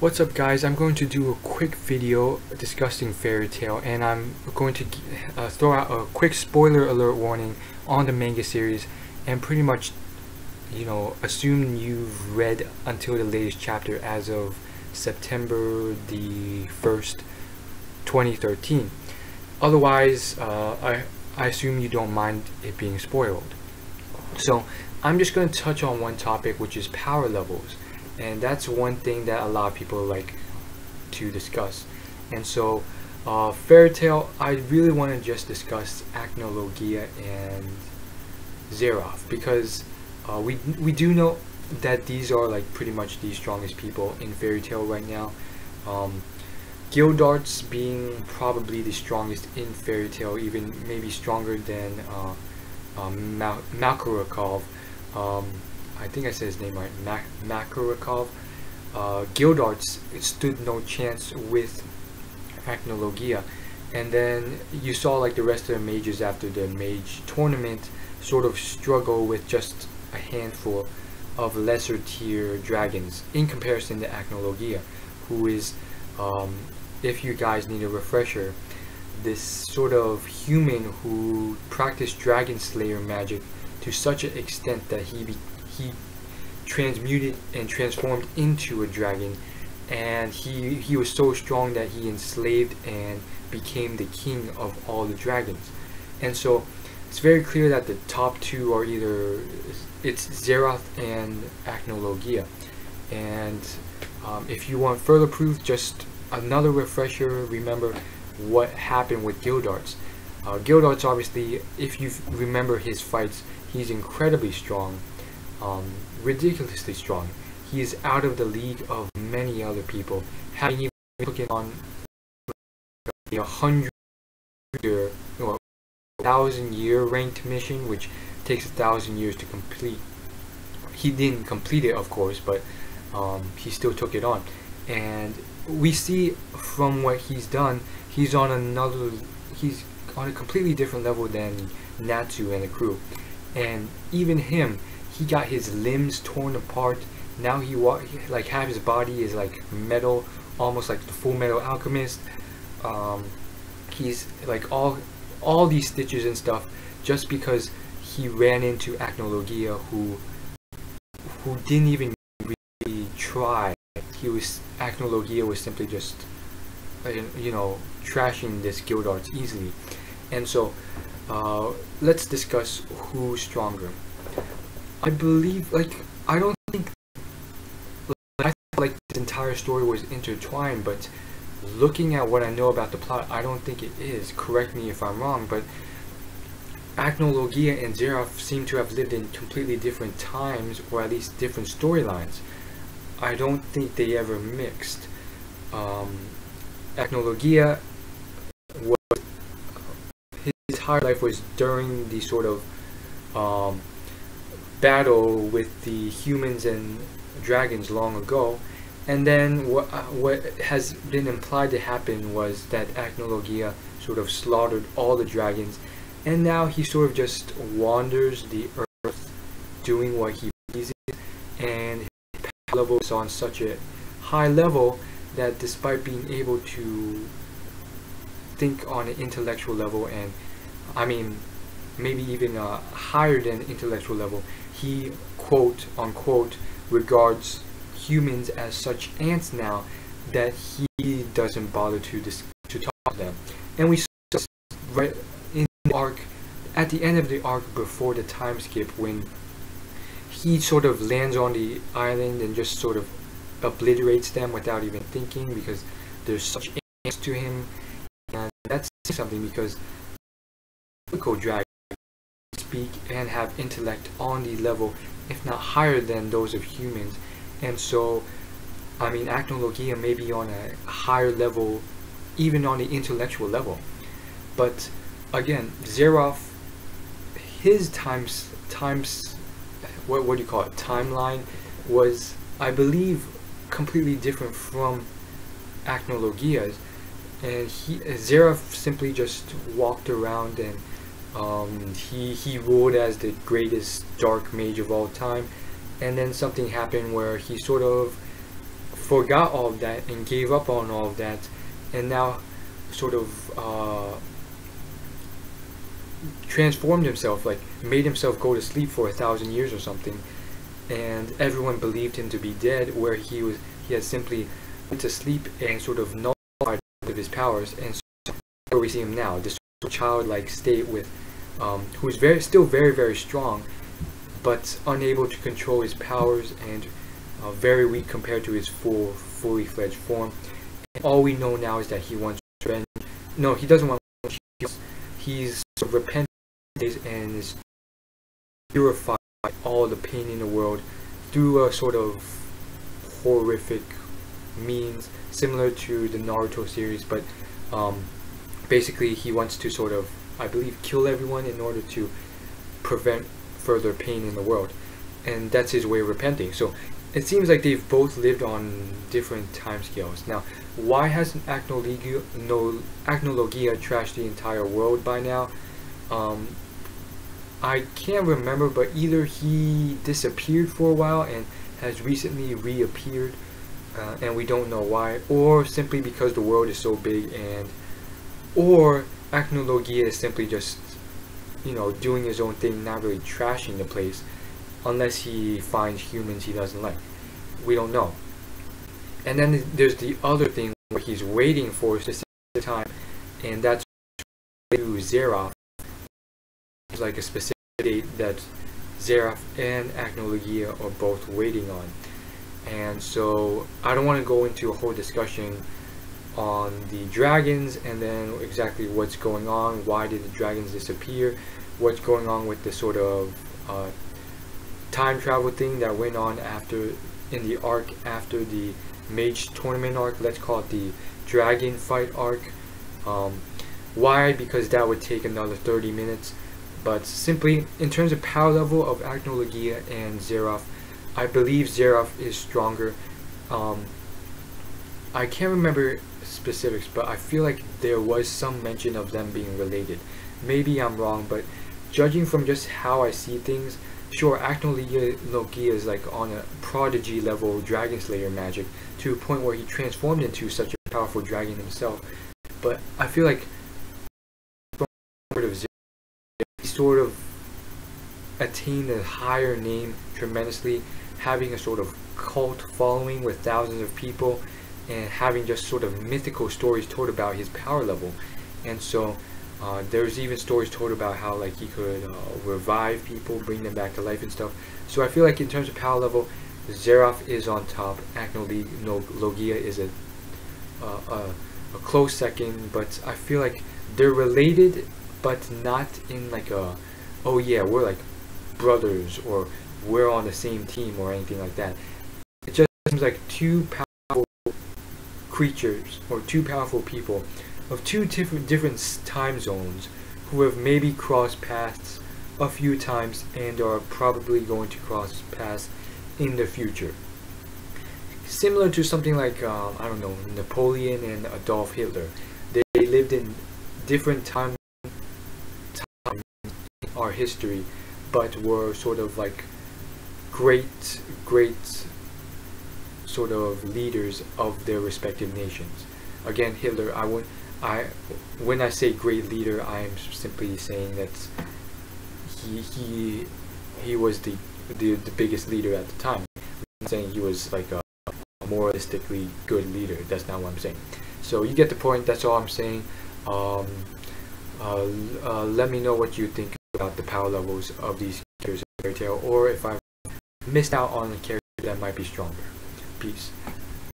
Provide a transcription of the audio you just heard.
What's up guys, I'm going to do a quick video discussing Fairy Tail, and I'm going to throw out a quick spoiler alert warning on the manga series and pretty much, assume you've read until the latest chapter as of September the 1st, 2013. Otherwise, I assume you don't mind it being spoiled. So I'm just going to touch on one topic, which is power levels. And that's one thing that a lot of people like to discuss. And so Fairy Tail, I really want to just discuss Acno Logia and Zeroth, because we do know that these are like pretty much the strongest people in Fairy Tail right now. Gildarts being probably the strongest in Fairy Tail, even maybe stronger than Makarov. I think I said his name right, Makarov. Gildarts stood no chance with Acno Logia, and then you saw like the rest of the mages after the mage tournament sort of struggle with just a handful of lesser tier dragons in comparison to Acno Logia, who is, if you guys need a refresher, this sort of human who practiced Dragon Slayer magic to such an extent that he transmuted and transformed into a dragon, and he was so strong that he enslaved and became the king of all the dragons. And so it's very clear that the top two are either Zeroth and Acno Logia. And if you want further proof, just another refresher, remember what happened with Gildarts. Gildarts, obviously, if you remember his fights, he's incredibly strong, ridiculously strong. He is out of the league of many other people, having even taken on a 1,000-year ranked mission, which takes 1,000 years to complete. He didn't complete it, of course, but he still took it on. And we see from what he's done, he's on a completely different level than Natsu and the crew. And even him, he got his limbs torn apart. Now like half his body is like metal, almost like the Full Metal Alchemist. He's like all these stitches and stuff just because he ran into Acno Logia, who didn't even really try. Acno Logia was simply just trashing this Gildarts easily. And so let's discuss who's stronger. I believe, I don't think, I feel like this entire story was intertwined, but looking at what I know about the plot, I don't think it is. Correct me if I'm wrong, but Acno Logia and Zeroth seem to have lived in completely different times, or at least different storylines. I don't think they ever mixed. Acno Logia his entire life was during the sort of battle with the humans and dragons long ago, and then what has been implied to happen was that Acno Logia sort of slaughtered all the dragons, and now he sort of just wanders the earth doing what he pleases, and his power level is on such a high level that despite being able to think on an intellectual level, and I mean maybe even higher than intellectual level, he quote unquote regards humans as such ants now that he doesn't bother to talk to them. And we saw this right in the arc, at the end of the arc before the time skip, when he sort of lands on the island and just sort of obliterates them without even thinking, because there's such ants to him. And that's something, because typical dragons speak and have intellect on the level, if not higher than those of humans. And so, I mean, Acno Logia may be on a higher level, even on the intellectual level. But again, Zeroth, his what do you call it, timeline was, I believe, completely different from Acno Logia's. And Zeroth simply just walked around, and he ruled as the greatest dark mage of all time. And then something happened where he sort of forgot all of that and gave up on all of that, and now sort of transformed himself, like made himself go to sleep for 1,000 years or something, and everyone believed him to be dead, where he had simply went to sleep and sort of nullified of his powers, and so where we see him now, this sort of childlike state with who's still very, very strong, but unable to control his powers, and very weak compared to his fully fledged form. And all we know now is that he wants revenge. No, he doesn't want revenge. He's repentant and is purified by all the pain in the world through a sort of horrific means, similar to the Naruto series, but basically he wants to sort of, I believe, kill everyone in order to prevent further pain in the world, and that's his way of repenting. So it seems like they've both lived on different timescales. Now, why hasn't Acnologia trashed the entire world by now? I can't remember, but either he disappeared for a while and has recently reappeared, and we don't know why, or simply because the world is so big, or Acnologia is simply just, you know, doing his own thing, not really trashing the place, unless he finds humans he doesn't like. We don't know. And then there's the other thing where he's waiting for a specific time, and that's to Zeraf. It's like a specific date that Zeraf and Acnologia are both waiting on. And so I don't want to go into a whole discussion on the dragons and then exactly what's going on, why did the dragons disappear, what's going on with the sort of time travel thing that went on in the arc after the mage tournament arc. Let's call it the dragon fight arc. Why? Because that would take another 30 minutes. But simply in terms of power level of Acnologia and Zeraf, I believe Zeraf is stronger. I can't remember specifics, but I feel like there was some mention of them being related. Maybe I'm wrong, but judging from just how I see things, sure, Acnologia is like on a prodigy level Dragon Slayer magic to a point where he transformed into such a powerful dragon himself. But I feel like he sort of attained a higher name tremendously, having a sort of cult following with thousands of people, and having just sort of mythical stories told about his power level. And so there's even stories told about how like he could revive people, bring them back to life and stuff. So I feel like in terms of power level, Zeraf is on top. Acnologia is a close second, but I feel like they're related, but not in like a, oh yeah, we're like brothers, or we're on the same team, or anything like that. It just seems like two powerful creatures, or two powerful people of two different time zones who have maybe crossed paths a few times and are probably going to cross paths in the future. Similar to something like, I don't know, Napoleon and Adolf Hitler. They lived in different times in our history, but were sort of like great sort of leaders of their respective nations. Again, Hitler, when I say great leader, I am simply saying that he was the biggest leader at the time. I'm saying he was like a moralistically good leader. That's not what I'm saying. So you get the point. That's all I'm saying. Let me know what you think about the power levels of these characters in Fairy Tail, or if I missed out on a character that might be stronger. Peace.